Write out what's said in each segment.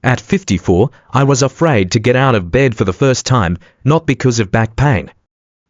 At 54, I was afraid to get out of bed for the first time, not because of back pain.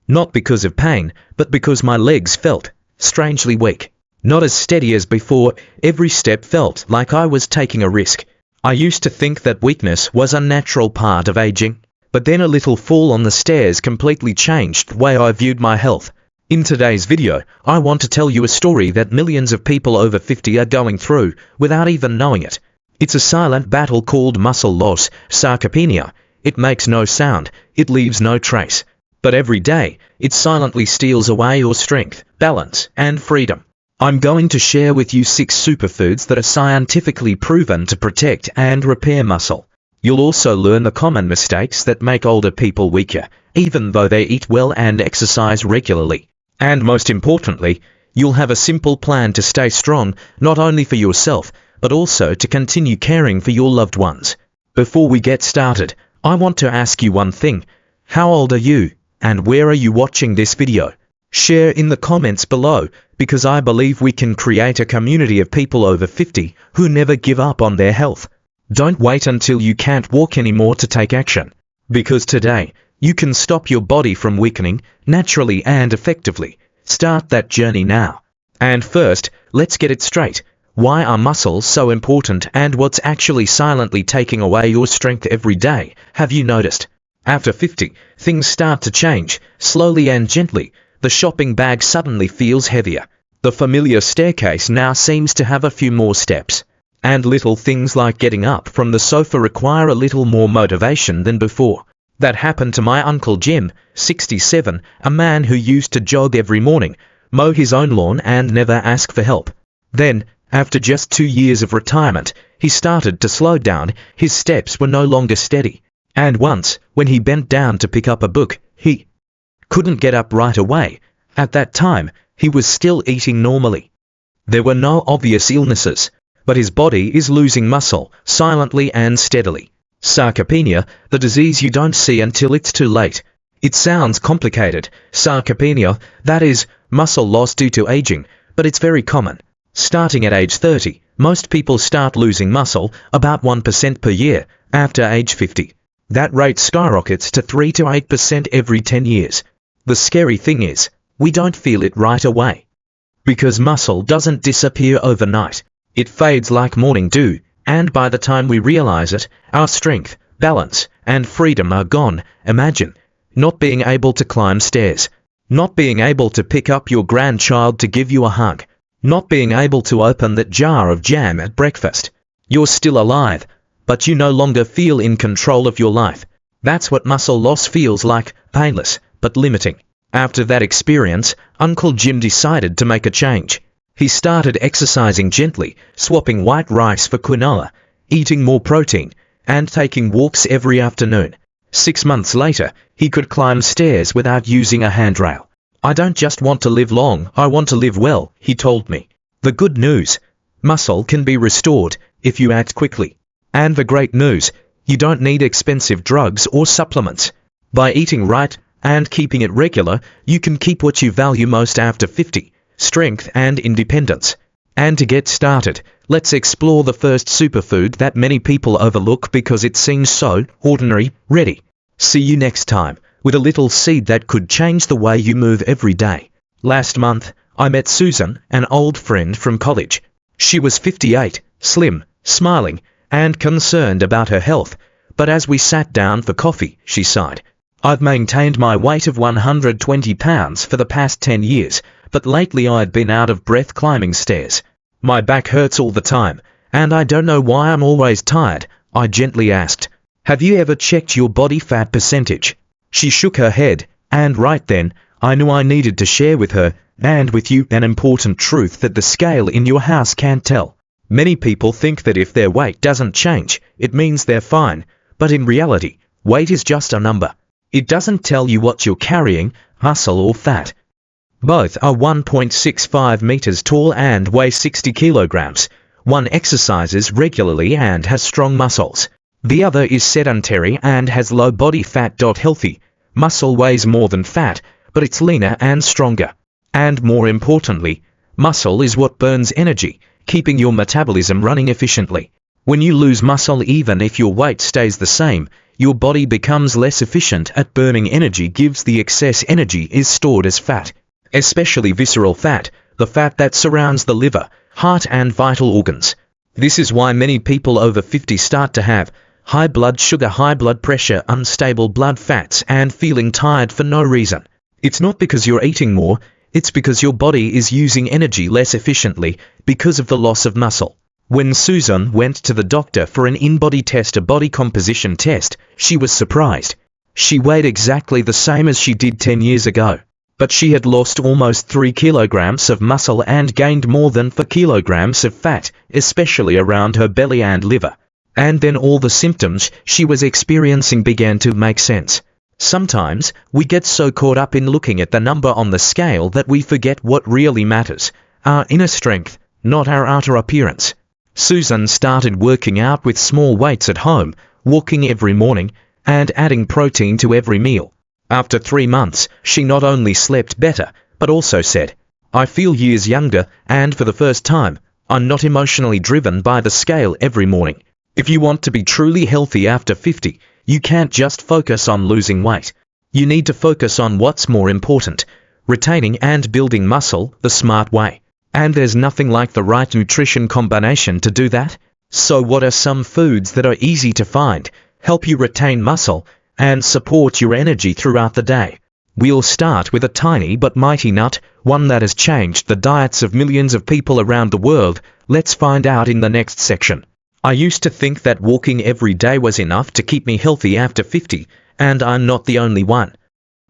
Not because of pain, but because my legs felt strangely weak. Not as steady as before, every step felt like I was taking a risk. I used to think that weakness was a natural part of aging, but then a little fall on the stairs completely changed the way I viewed my health. In today's video, I want to tell you a story that millions of people over 50 are going through without even knowing it. It's a silent battle called muscle loss, sarcopenia. It makes no sound, it leaves no trace. But every day, it silently steals away your strength, balance, and freedom. I'm going to share with you 6 superfoods that are scientifically proven to protect and repair muscle. You'll also learn the common mistakes that make older people weaker, even though they eat well and exercise regularly. And most importantly, you'll have a simple plan to stay strong, not only for yourself, but also to continue caring for your loved ones. Before we get started, I want to ask you one thing. How old are you, and where are you watching this video? Share in the comments below, because I believe we can create a community of people over 50 who never give up on their health. Don't wait until you can't walk anymore to take action, because today, you can stop your body from weakening, naturally and effectively. Start that journey now. And first, let's get it straight. Why are muscles so important, and what's actually silently taking away your strength every day? Have you noticed? After 50, things start to change, slowly and gently. The shopping bag suddenly feels heavier. The familiar staircase now seems to have a few more steps. And little things like getting up from the sofa require a little more motivation than before. That happened to my Uncle Jim, 67, a man who used to jog every morning, mow his own lawn and never ask for help. Then, after just 2 years of retirement, he started to slow down. His steps were no longer steady. And once, when he bent down to pick up a book, he couldn't get up right away. At that time, he was still eating normally. There were no obvious illnesses, but his body is losing muscle, silently and steadily. Sarcopenia, the disease you don't see until it's too late. It sounds complicated. Sarcopenia, that is, muscle loss due to aging, but it's very common. Starting at age 30, most people start losing muscle, about 1% per year, after age 50. That rate skyrockets to 3 to 8% every 10 years. The scary thing is, we don't feel it right away. Because muscle doesn't disappear overnight. It fades like morning dew, and by the time we realize it, our strength, balance, and freedom are gone. Imagine not being able to climb stairs, not being able to pick up your grandchild to give you a hug, not being able to open that jar of jam at breakfast. You're still alive, but you no longer feel in control of your life. That's what muscle loss feels like, painless, but limiting. After that experience, Uncle Jim decided to make a change. He started exercising gently, swapping white rice for quinoa, eating more protein, and taking walks every afternoon. 6 months later, he could climb stairs without using a handrail. I don't just want to live long, I want to live well, he told me. The good news: muscle can be restored if you act quickly. And the great news: you don't need expensive drugs or supplements. By eating right and keeping it regular, you can keep what you value most after 50, strength and independence. And to get started, let's explore the first superfood that many people overlook because it seems so ordinary. Ready? See you next time, with a little seed that could change the way you move every day. Last month, I met Susan, an old friend from college. She was 58, slim, smiling, and concerned about her health, but as we sat down for coffee, she sighed. I've maintained my weight of 120 pounds for the past 10 years, but lately I'd been out of breath climbing stairs. My back hurts all the time, and I don't know why I'm always tired. I gently asked, have you ever checked your body fat percentage? She shook her head, and right then, I knew I needed to share with her, and with you, an important truth that the scale in your house can't tell. Many people think that if their weight doesn't change, it means they're fine, but in reality, weight is just a number. It doesn't tell you what you're carrying, muscle or fat. Both are 1.65 meters tall and weigh 60 kilograms. One exercises regularly and has strong muscles. The other is sedentary and has low body fat. Healthy muscle weighs more than fat, but it's leaner and stronger. And more importantly, muscle is what burns energy, keeping your metabolism running efficiently. When you lose muscle, even if your weight stays the same, your body becomes less efficient at burning energy. Gives the excess energy is stored as fat, especially visceral fat, the fat that surrounds the liver, heart and vital organs. This is why many people over 50 start to have high blood sugar, high blood pressure, unstable blood fats, and feeling tired for no reason. It's not because you're eating more, it's because your body is using energy less efficiently because of the loss of muscle. When Susan went to the doctor for an in-body test, a body composition test, she was surprised. She weighed exactly the same as she did 10 years ago, but she had lost almost 3 kilograms of muscle and gained more than 4 kilograms of fat, especially around her belly and liver. And then all the symptoms she was experiencing began to make sense. Sometimes, we get so caught up in looking at the number on the scale that we forget what really matters, our inner strength, not our outer appearance. Susan started working out with small weights at home, walking every morning, and adding protein to every meal. After 3 months, she not only slept better, but also said, "I feel years younger, and for the first time, I'm not emotionally driven by the scale every morning." If you want to be truly healthy after 50, you can't just focus on losing weight. You need to focus on what's more important, retaining and building muscle the smart way. And there's nothing like the right nutrition combination to do that. So what are some foods that are easy to find, help you retain muscle, and support your energy throughout the day? We'll start with a tiny but mighty nut, one that has changed the diets of millions of people around the world. Let's find out in the next section. I used to think that walking every day was enough to keep me healthy after 50, and I'm not the only one.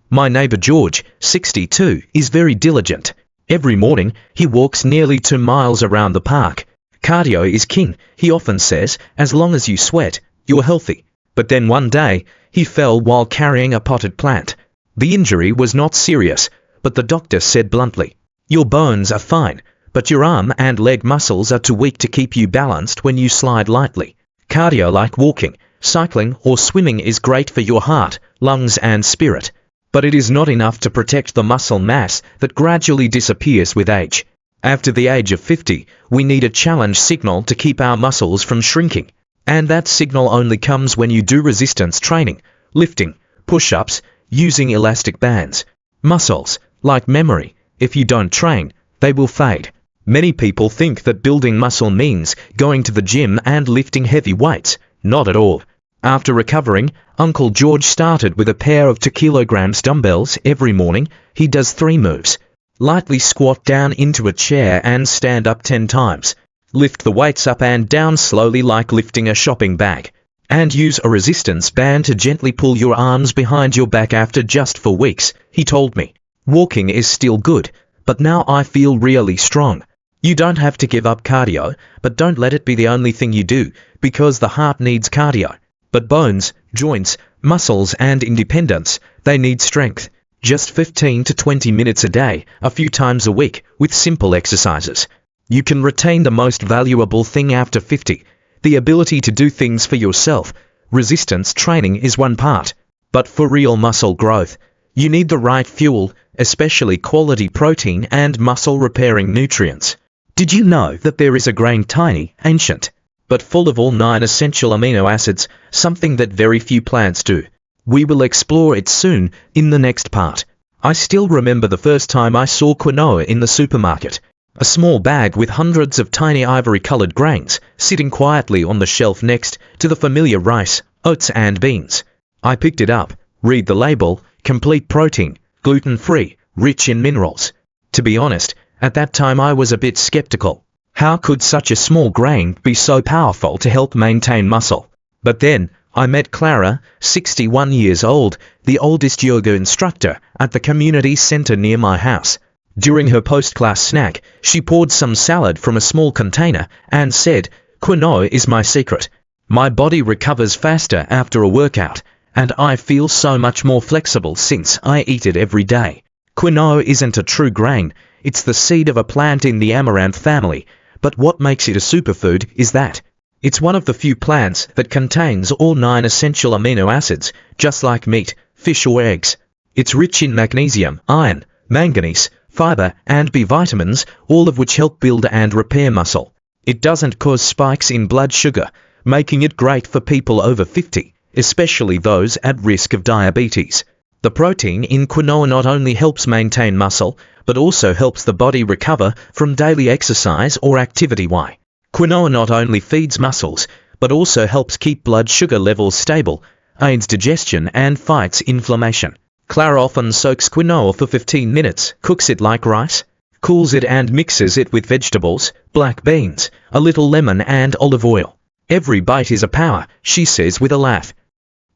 My neighbor George, 62, is very diligent. Every morning, he walks nearly 2 miles around the park. Cardio is king, he often says, as long as you sweat, you're healthy. But then one day, he fell while carrying a potted plant. The injury was not serious, but the doctor said bluntly, "Your bones are fine, but your arm and leg muscles are too weak to keep you balanced when you slide lightly." Cardio like walking, cycling or swimming is great for your heart, lungs and spirit. But it is not enough to protect the muscle mass that gradually disappears with age. After the age of 50, we need a challenge signal to keep our muscles from shrinking. And that signal only comes when you do resistance training, lifting, push-ups, using elastic bands. Muscles, like memory, if you don't train, they will fade. Many people think that building muscle means going to the gym and lifting heavy weights. Not at all. After recovering, Uncle George started with a pair of 2 kilograms dumbbells every morning. He does 3 moves. Lightly squat down into a chair and stand up 10 times. Lift the weights up and down slowly like lifting a shopping bag. And use a resistance band to gently pull your arms behind your back. After just 4 weeks, he told me, "Walking is still good, but now I feel really strong." You don't have to give up cardio, but don't let it be the only thing you do, because the heart needs cardio. But bones, joints, muscles and independence, they need strength. Just 15 to 20 minutes a day, a few times a week, with simple exercises. You can retain the most valuable thing after 50, the ability to do things for yourself. Resistance training is one part. But for real muscle growth, you need the right fuel, especially quality protein and muscle repairing nutrients. Did you know that there is a grain tiny, ancient, but full of all 9 essential amino acids, something that very few plants do? We will explore it soon in the next part. I still remember the first time I saw quinoa in the supermarket. A small bag with hundreds of tiny ivory-colored grains, sitting quietly on the shelf next to the familiar rice, oats and beans. I picked it up, read the label, complete protein, gluten-free, rich in minerals. To be honest, at that time I was a bit skeptical. How could such a small grain be so powerful to help maintain muscle? But then, I met Clara, 61 years old, the oldest yoga instructor at the community center near my house. During her post-class snack, she poured some salad from a small container and said, "Quinoa is my secret. My body recovers faster after a workout, and I feel so much more flexible since I eat it every day." Quinoa isn't a true grain, it's the seed of a plant in the amaranth family, but what makes it a superfood is that it's one of the few plants that contains all 9 essential amino acids, just like meat, fish or eggs. It's rich in magnesium, iron, manganese, fiber and B vitamins, all of which help build and repair muscle. It doesn't cause spikes in blood sugar, making it great for people over 50, especially those at risk of diabetes. The protein in quinoa not only helps maintain muscle, but also helps the body recover from daily exercise or activity. Why? Quinoa not only feeds muscles, but also helps keep blood sugar levels stable, aids digestion and fights inflammation. Clara often soaks quinoa for 15 minutes, cooks it like rice, cools it and mixes it with vegetables, black beans, a little lemon and olive oil. Every bite is a power, she says with a laugh.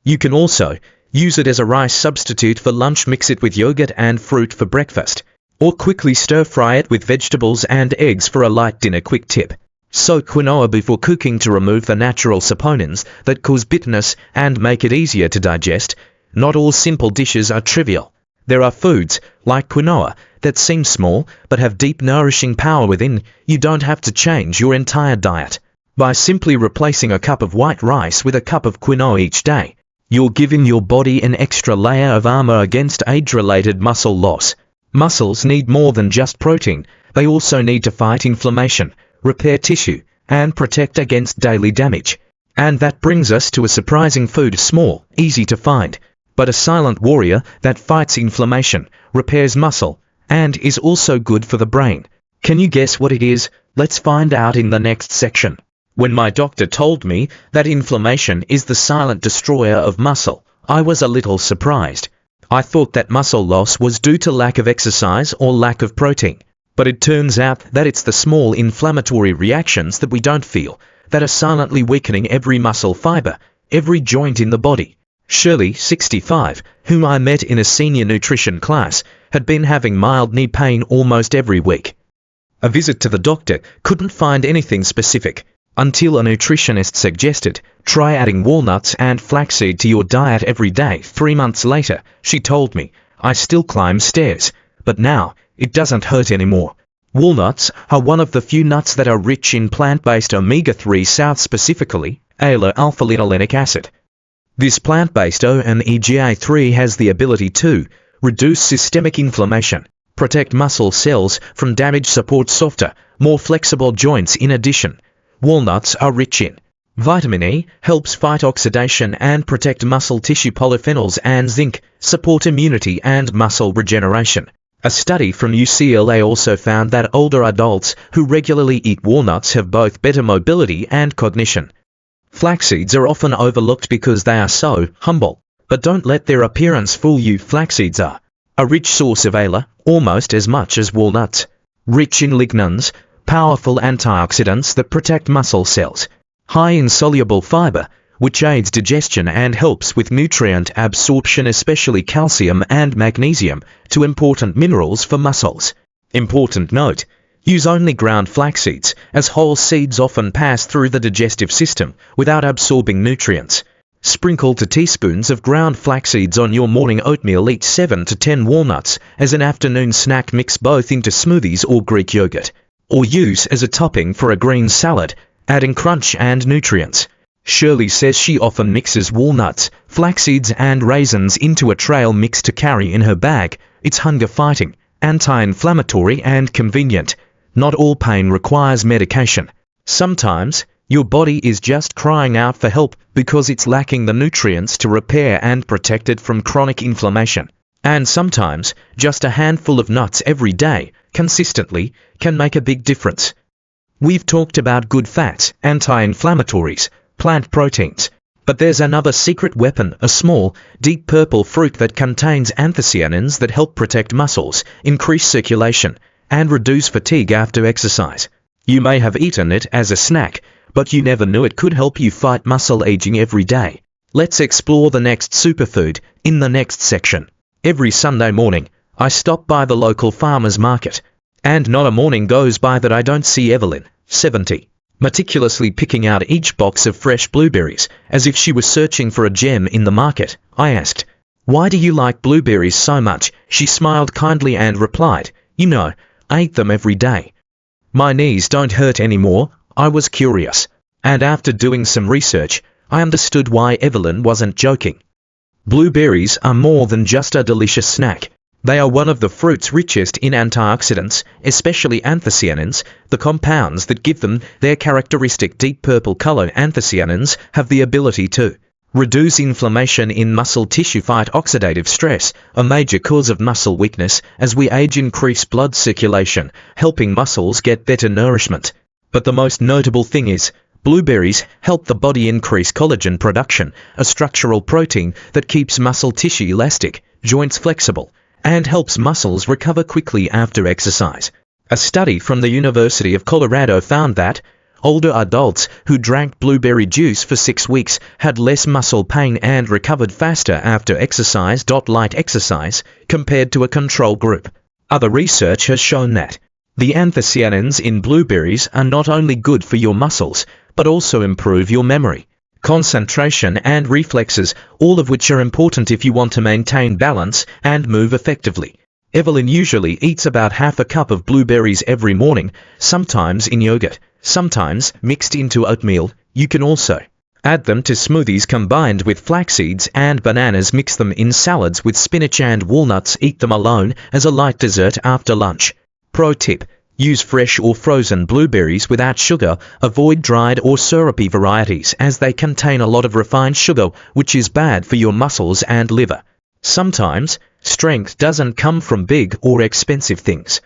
You can also use it as a rice substitute for lunch, mix it with yogurt and fruit for breakfast, or quickly stir-fry it with vegetables and eggs for a light dinner. Quick tip: soak quinoa before cooking to remove the natural saponins that cause bitterness and make it easier to digest. Not all simple dishes are trivial. There are foods, like quinoa, that seem small but have deep nourishing power within. You don't have to change your entire diet. By simply replacing a cup of white rice with a cup of quinoa each day, you're giving your body an extra layer of armor against age-related muscle loss. Muscles need more than just protein. They also need to fight inflammation, repair tissue, and protect against daily damage. And that brings us to a surprising food: small, easy to find, but a silent warrior that fights inflammation, repairs muscle, and is also good for the brain. Can you guess what it is? Let's find out in the next section. When my doctor told me that inflammation is the silent destroyer of muscle, I was a little surprised. I thought that muscle loss was due to lack of exercise or lack of protein. But it turns out that it's the small inflammatory reactions that we don't feel, that are silently weakening every muscle fiber, every joint in the body. Shirley, 65, whom I met in a senior nutrition class, had been having mild knee pain almost every week. A visit to the doctor couldn't find anything specific, until a nutritionist suggested, try adding walnuts and flaxseed to your diet every day. 3 months later, she told me, I still climb stairs, but now, it doesn't hurt anymore. Walnuts are one of the few nuts that are rich in plant-based omega-3 South, specifically, alpha-linolenic acid. This plant-based omega-3 has the ability to reduce systemic inflammation, protect muscle cells from damage, support softer, more flexible joints. In addition, walnuts are rich in vitamin E, helps fight oxidation and protect muscle tissue. Polyphenols and zinc support immunity and muscle regeneration. A study from UCLA also found that older adults who regularly eat walnuts have both better mobility and cognition. Flax seeds are often overlooked because they are so humble, but don't let their appearance fool you. Flax seeds are a rich source of ALA, almost as much as walnuts. Rich in lignans, powerful antioxidants that protect muscle cells. High in soluble fiber, which aids digestion and helps with nutrient absorption, especially calcium and magnesium, to important minerals for muscles. Important note: use only ground flax seeds, as whole seeds often pass through the digestive system without absorbing nutrients. Sprinkle 2 teaspoons of ground flax seeds on your morning oatmeal. Eat 7 to 10 walnuts as an afternoon snack. Mix both into smoothies or Greek yogurt, or use as a topping for a green salad, adding crunch and nutrients. Shirley says she often mixes walnuts, flax seeds and raisins into a trail mix to carry in her bag. It's hunger-fighting, anti-inflammatory and convenient. Not all pain requires medication. Sometimes, your body is just crying out for help because it's lacking the nutrients to repair and protect it from chronic inflammation. And sometimes, just a handful of nuts every day, consistently, can make a big difference. We've talked about good fats, anti-inflammatories, plant proteins, but there's another secret weapon: a small, deep purple fruit that contains anthocyanins that help protect muscles, increase circulation, and reduce fatigue after exercise. You may have eaten it as a snack, but you never knew it could help you fight muscle aging every day. Let's explore the next superfood in the next section. Every Sunday morning, I stop by the local farmer's market, and not a morning goes by that I don't see Evelyn, 70, meticulously picking out each box of fresh blueberries, as if she was searching for a gem in the market. I asked, "Why do you like blueberries so much?" She smiled kindly and replied, "You know, I eat them every day." My knees don't hurt anymore. I was curious, and after doing some research, I understood why Evelyn wasn't joking. Blueberries are more than just a delicious snack. They are one of the fruits richest in antioxidants, especially anthocyanins. The compounds that give them their characteristic deep purple color. Anthocyanins have the ability to reduce inflammation in muscle tissue, fight oxidative stress, a major cause of muscle weakness as we age, increase blood circulation, helping muscles get better nourishment. But the most notable thing is, blueberries help the body increase collagen production, a structural protein that keeps muscle tissue elastic, joints flexible, and helps muscles recover quickly after exercise. A study from the University of Colorado found that older adults who drank blueberry juice for 6 weeks had less muscle pain and recovered faster after exercise. Light exercise compared to a control group. Other research has shown that the anthocyanins in blueberries are not only good for your muscles, but also improve your memory, concentration and reflexes, all of which are important if you want to maintain balance and move effectively. Evelyn usually eats about half a cup of blueberries every morning, sometimes in yogurt, sometimes mixed into oatmeal. You can also add them to smoothies combined with flax seeds and bananas. Mix them in salads with spinach and walnuts. Eat them alone as a light dessert after lunch. Pro tip: use fresh or frozen blueberries without sugar. Avoid dried or syrupy varieties as they contain a lot of refined sugar, which is bad for your muscles and liver. Sometimes, strength doesn't come from big or expensive things.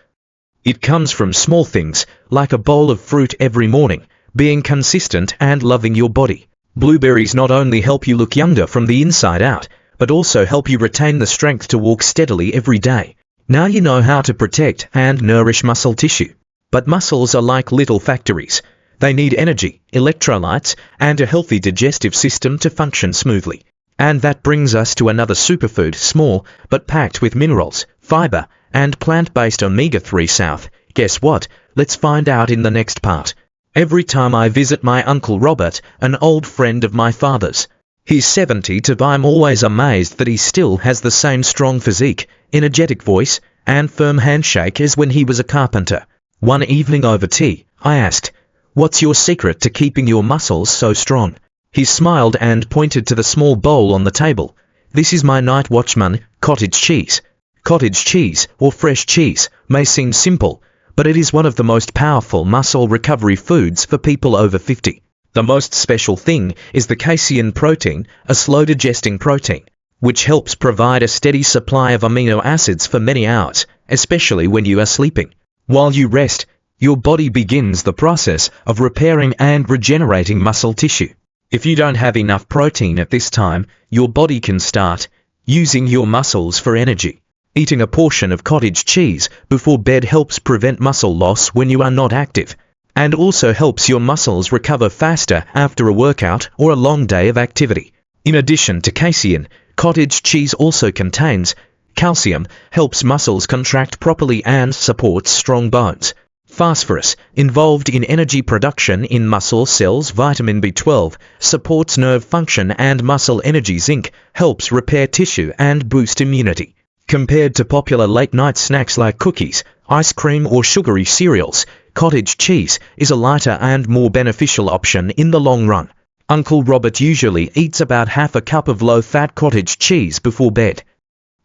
It comes from small things, like a bowl of fruit every morning, being consistent and loving your body. Blueberries not only help you look younger from the inside out, but also help you retain the strength to walk steadily every day. Now you know how to protect and nourish muscle tissue. But muscles are like little factories. They need energy, electrolytes, and a healthy digestive system to function smoothly. And that brings us to another superfood, small, but packed with minerals, fiber, and plant-based omega-3 South. Guess what? Let's find out in the next part. Every time I visit my Uncle Robert, an old friend of my father's, he's 72, I'm always amazed that he still has the same strong physique, energetic voice, and firm handshake as when he was a carpenter. One evening over tea, I asked, "What's your secret to keeping your muscles so strong?" He smiled and pointed to the small bowl on the table. "This is my night watchman, cottage cheese." Cottage cheese, or fresh cheese, may seem simple, but it is one of the most powerful muscle recovery foods for people over 50. The most special thing is the casein protein, a slow-digesting protein, which helps provide a steady supply of amino acids for many hours, especially when you are sleeping. While you rest, your body begins the process of repairing and regenerating muscle tissue. If you don't have enough protein at this time, your body can start using your muscles for energy. Eating a portion of cottage cheese before bed helps prevent muscle loss when you are not active, and also helps your muscles recover faster after a workout or a long day of activity. In addition to casein, cottage cheese also contains calcium, helps muscles contract properly and supports strong bones. Phosphorus, involved in energy production in muscle cells. Vitamin B12, supports nerve function and muscle energy. Zinc, helps repair tissue and boost immunity. Compared to popular late-night snacks like cookies, ice cream or sugary cereals, cottage cheese is a lighter and more beneficial option in the long run. Uncle Robert usually eats about half a cup of low-fat cottage cheese before bed.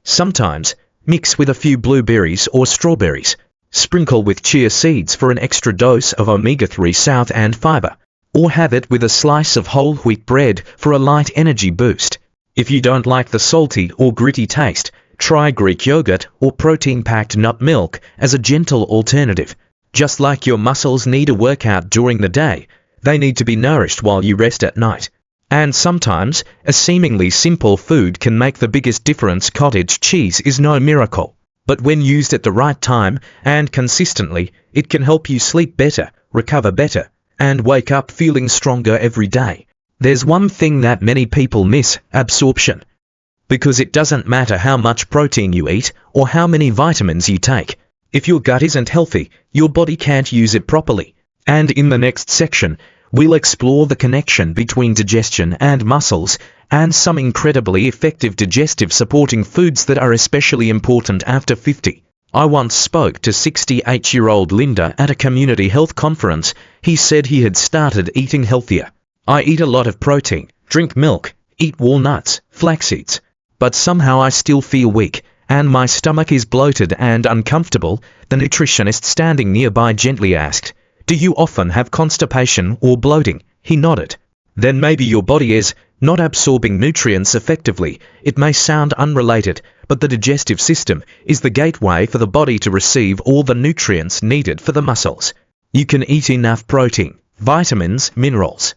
Sometimes, mix with a few blueberries or strawberries. Sprinkle with chia seeds for an extra dose of omega-3 South and fiber, or have it with a slice of whole wheat bread for a light energy boost. If you don't like the salty or gritty taste, try Greek yogurt or protein-packed nut milk as a gentle alternative. Just like your muscles need a workout during the day, they need to be nourished while you rest at night. And sometimes, a seemingly simple food can make the biggest difference. Cottage cheese is no miracle, but when used at the right time and consistently, it can help you sleep better, recover better, and wake up feeling stronger every day. There's one thing that many people miss: absorption. Because it doesn't matter how much protein you eat or how many vitamins you take. If your gut isn't healthy, your body can't use it properly. And in the next section, we'll explore the connection between digestion and muscles, and some incredibly effective digestive supporting foods that are especially important after 50. I once spoke to 68-year-old Linda at a community health conference. He said he had started eating healthier. "I eat a lot of protein, drink milk, eat walnuts, flax seeds, but somehow I still feel weak, and my stomach is bloated and uncomfortable, the nutritionist standing nearby gently asked, "Do you often have constipation or bloating?" He nodded. "Then maybe your body is not absorbing nutrients effectively." It may sound unrelated, but the digestive system is the gateway for the body to receive all the nutrients needed for the muscles. You can eat enough protein, vitamins, minerals,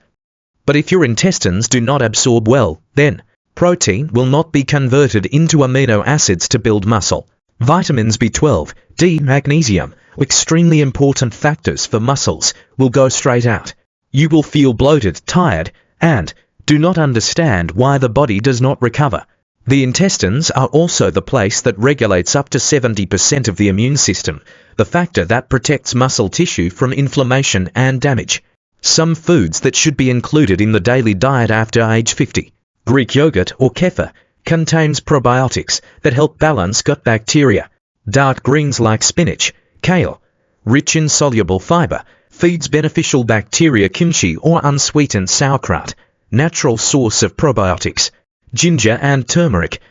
but if your intestines do not absorb well, then protein will not be converted into amino acids to build muscle. Vitamins B12, D, magnesium, extremely important factors for muscles, will go straight out. You will feel bloated, tired, and do not understand why the body does not recover. The intestines are also the place that regulates up to 70% of the immune system, the factor that protects muscle tissue from inflammation and damage. Some foods that should be included in the daily diet after age 50. Greek yogurt or kefir contains probiotics that help balance gut bacteria. Dark greens like spinach, kale, rich in soluble fiber, feeds beneficial bacteria. Kimchi or unsweetened sauerkraut, natural source of probiotics. Ginger and turmeric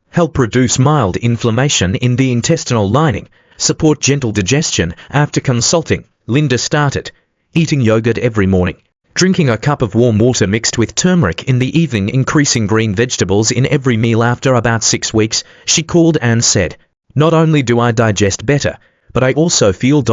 help reduce mild inflammation in the intestinal lining, support gentle digestion. After consulting, Linda started eating yogurt every morning, drinking a cup of warm water mixed with turmeric in the evening, increasing green vegetables in every meal. After about 6 weeks, she called and said, "Not only do I digest better, but I also feel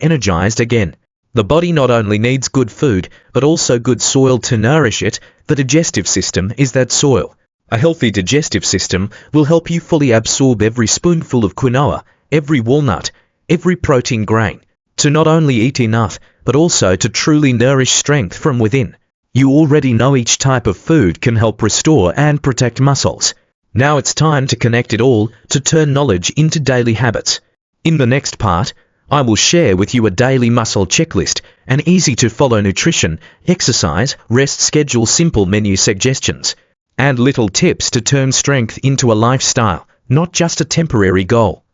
energized again." The body not only needs good food, but also good soil to nourish it. The digestive system is that soil. A healthy digestive system will help you fully absorb every spoonful of quinoa, every walnut, every protein grain, to not only eat enough, but also to truly nourish strength from within. You already know each type of food can help restore and protect muscles. Now it's time to connect it all, to turn knowledge into daily habits. In the next part, I will share with you a daily muscle checklist, an easy-to-follow nutrition, exercise, rest schedule, simple menu suggestions, and little tips to turn strength into a lifestyle, not just a temporary goal.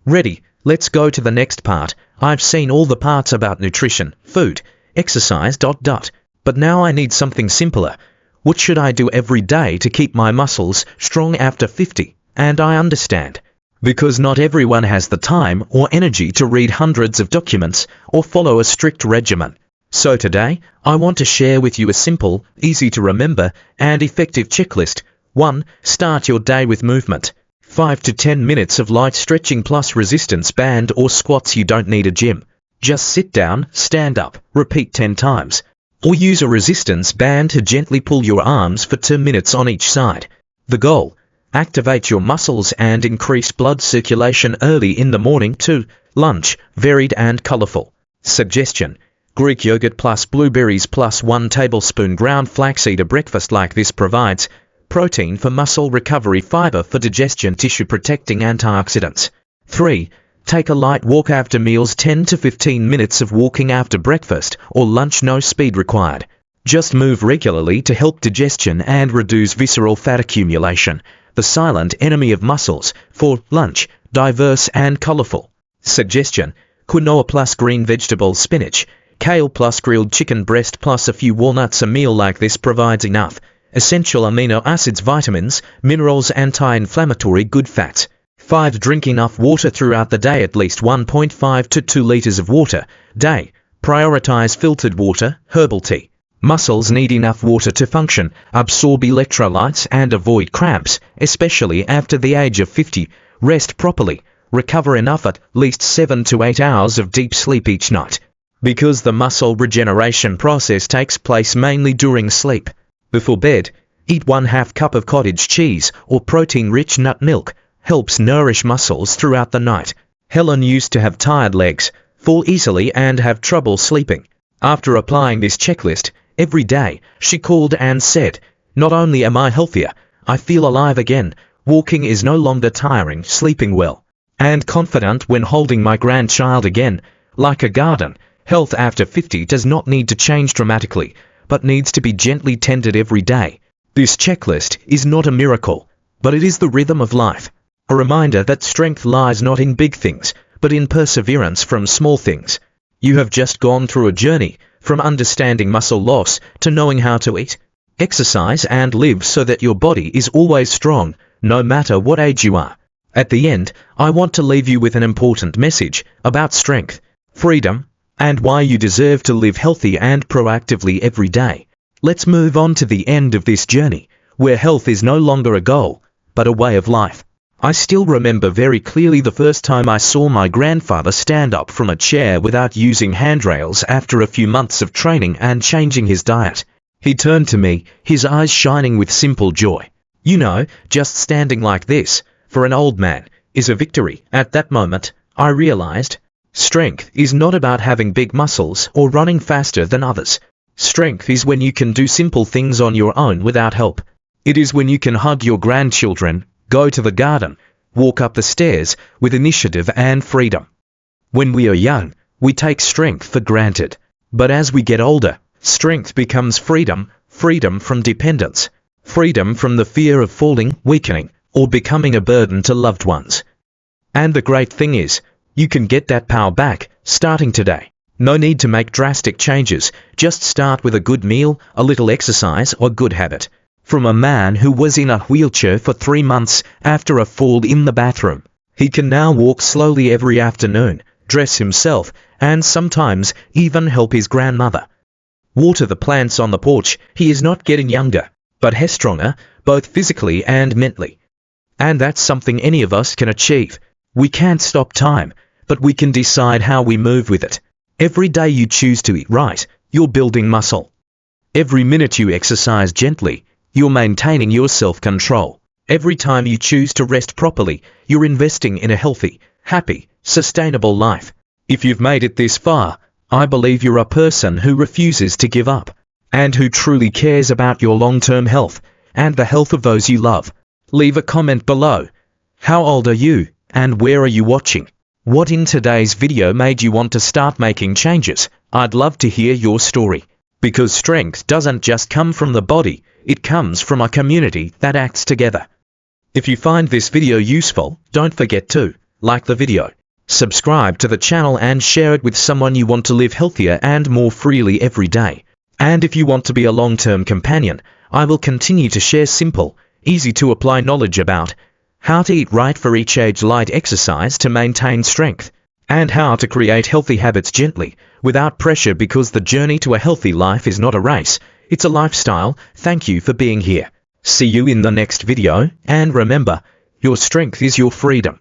Ready? Let's go to the next part. I've seen all the parts about nutrition, food, exercise, but now I need something simpler. What should I do every day to keep my muscles strong after 50? And I understand, because not everyone has the time or energy to read hundreds of documents or follow a strict regimen. So today, I want to share with you a simple, easy to remember, and effective checklist. 1. Start your day with movement. 5 to 10 minutes of light stretching plus resistance band or squats. You don't need a gym. Just sit down, stand up, repeat 10 times. Or use a resistance band to gently pull your arms for 2 minutes on each side. The goal: activate your muscles and increase blood circulation early in the morning. 2. Lunch, varied and colorful. Suggestion: Greek yogurt plus blueberries plus 1 tablespoon ground flaxseed. A breakfast like this provides protein for muscle recovery, fiber for digestion, tissue protecting antioxidants. 3. Take a light walk after meals. 10 to 15 minutes of walking after breakfast or lunch. No speed required. Just move regularly to help digestion and reduce visceral fat accumulation, the silent enemy of muscles. 4. Lunch, diverse and colorful. Suggestion: quinoa plus green vegetables, spinach, kale plus grilled chicken breast plus a few walnuts. A meal like this provides enough essential amino acids, vitamins, minerals, anti-inflammatory, good fats. 5. Drink enough water throughout the day, at least 1.5 to 2 liters of water day. Prioritize filtered water, herbal tea. Muscles need enough water to function, absorb electrolytes, and avoid cramps, especially after the age of 50. Rest properly. Recover enough, at least 7 to 8 hours of deep sleep each night, because the muscle regeneration process takes place mainly during sleep. Before bed, eat 1/2 cup of cottage cheese or protein-rich nut milk. Helps nourish muscles throughout the night. Helen used to have tired legs, fall easily, and have trouble sleeping. After applying this checklist every day, she called and said, "Not only am I healthier, I feel alive again. Walking is no longer tiring, sleeping well, and confident when holding my grandchild again. Like a garden, health after 50 does not need to change dramatically, but needs to be gently tended every day." This checklist is not a miracle, but it is the rhythm of life. A reminder that strength lies not in big things, but in perseverance from small things. You have just gone through a journey, from understanding muscle loss to knowing how to eat, exercise, and live so that your body is always strong, no matter what age you are. At the end, I want to leave you with an important message about strength, freedom, and why you deserve to live healthy and proactively every day. Let's move on to the end of this journey, where health is no longer a goal, but a way of life. I still remember very clearly the first time I saw my grandfather stand up from a chair without using handrails after a few months of training and changing his diet. He turned to me, his eyes shining with simple joy. You know, just standing like this, for an old man, is a victory. At that moment, I realized, strength is not about having big muscles or running faster than others. Strength is when you can do simple things on your own without help. It is when you can hug your grandchildren, go to the garden, walk up the stairs with initiative and freedom. When we are young, we take strength for granted. But as we get older, strength becomes freedom, freedom from dependence, freedom from the fear of falling, weakening, or becoming a burden to loved ones. And the great thing is, you can get that power back, starting today. No need to make drastic changes, just start with a good meal, a little exercise, or good habit. From a man who was in a wheelchair for 3 months after a fall in the bathroom, he can now walk slowly every afternoon, dress himself, and sometimes even help his grandmother water the plants on the porch. He is not getting younger, but he's stronger, both physically and mentally. And that's something any of us can achieve. We can't stop time, but we can decide how we move with it. Every day you choose to eat right, you're building muscle. Every minute you exercise gently, you're maintaining your self-control. Every time you choose to rest properly, you're investing in a healthy, happy, sustainable life. If you've made it this far, I believe you're a person who refuses to give up, and who truly cares about your long-term health, and the health of those you love. Leave a comment below. How old are you, and where are you watching? What in today's video made you want to start making changes? I'd love to hear your story. Because strength doesn't just come from the body, it comes from a community that acts together. If you find this video useful, don't forget to like the video, subscribe to the channel and share it with someone you want to live healthier and more freely every day. And if you want to be a long-term companion, I will continue to share simple, easy to apply knowledge about how to eat right for each age, light exercise to maintain strength, and how to create healthy habits gently, without pressure, because the journey to a healthy life is not a race, it's a lifestyle. Thank you for being here. See you in the next video, and remember, your strength is your freedom.